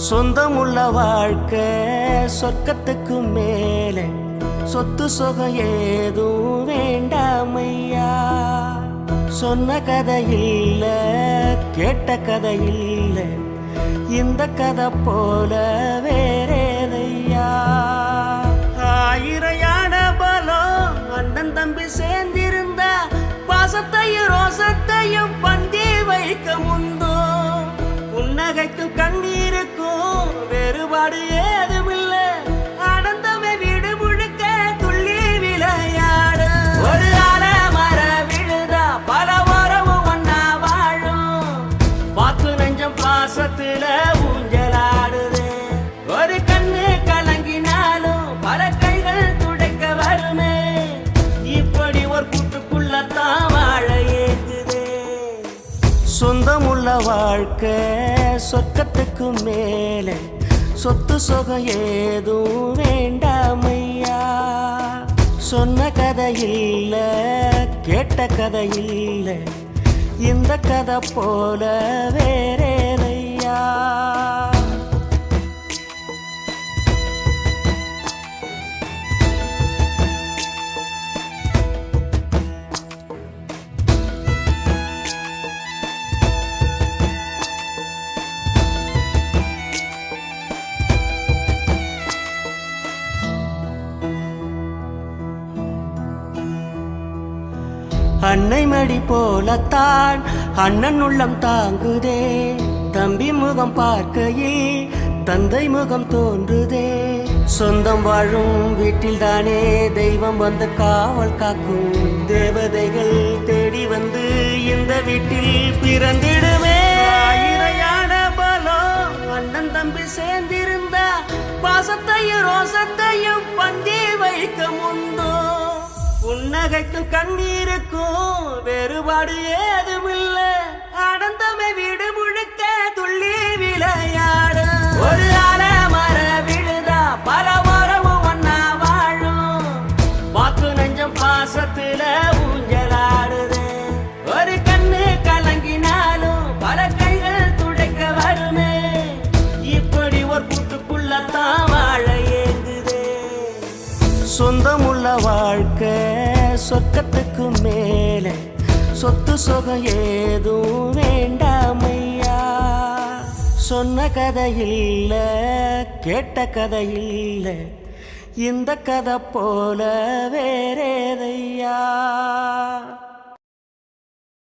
சொந்தமுள்ள வாழ்க்கை சொர்க்கத்துக்கு மேலே, சொத்து சுகம் ஏதும் வேண்டாமையா. சொன்ன கதை இல்ல, கேட்ட கதை இல்ல, இந்த கதை போல வேறேதையா. ஆயிரம் யானை பலம் அண்ணன் தம்பி சேர்ந்திருந்தா, பாசத்தையும் ரோசத்தையும் பந்தி வைக்க முந்தோ. புன்னகைக்கும் கண்ணீருக்கும் வேறுபாடு ஏதுமில்ல, ஆனந்தமே வீடு முழுக்க துள்ளி விளையாடு. ஒரு ஆல மர விழுதா பல வாரமும் ஒன்னா வாழும், வாக்கு நெஞ்சம் பாசத்துல ஊஞ்சலாடுது. ஒரு கண்ணு கலங்கினாலும் பல கைகள் துடைக்க வருமே, இப்படி ஒரு கூட்டுக்குள்ளத்தான் வாழ ஏங்குது. சொந்தமுள்ள வாழ்க்கை சொர்க்கத்துக்கு மேலே, சொத்து சுகம் ஏதும் வேண்டாமையா. சொன்ன கதை இல்ல, கேட்ட கதை இல்ல, இந்த கதை போல வேறேதையா. அன்னை மடி போலத்தான் அண்ணன் உள்ளம் தாங்குதே, தம்பி முகம் பார்க்கையில் தந்தை முகம் தோன்றுதே. சொந்தம் வாழும் வீட்டில் தானே தெய்வம் வந்து காவல் காக்கும், தேவதைகள் தேடி வந்து இந்த வீட்டில் பிறந்திடுமே. ஆயிரையான பலம் அண்ணன் தம்பி சேர்ந்திருந்தா, பாசத்தையும் ரோசத்தையும் பந்தி வைக்க முந்தோ. புன்னகைக்கும் கண்ணீருக்கும் வேறுபாடு ஏதுமில்ல, ஆனந்தமே வீடு முழுக்க துள்ளி விளையாடு. ஒரு ஆல மர விழுதா பல வாரமும் ஒன்னா வாழும், வாக்கு நெஞ்சம் பாசத்துல ஊஞ்சலாடுது. ஒரு கண்ணு கலங்கினாலும் பல கைகள் துடைக்க வருமே, இப்படி ஒரு கூட்டுக்குள்ளத்தான் வாழ ஏங்குது. சொந்தமுள்ள வாழ்க்கை சொர்க்கத்துக்கு மேலே, சொத்து சுகம் ஏதும் வேண்டாமையா. சொன்ன கதை இல்ல, கேட்ட கதை இல்ல, இந்த கதை போல வேறேதையா.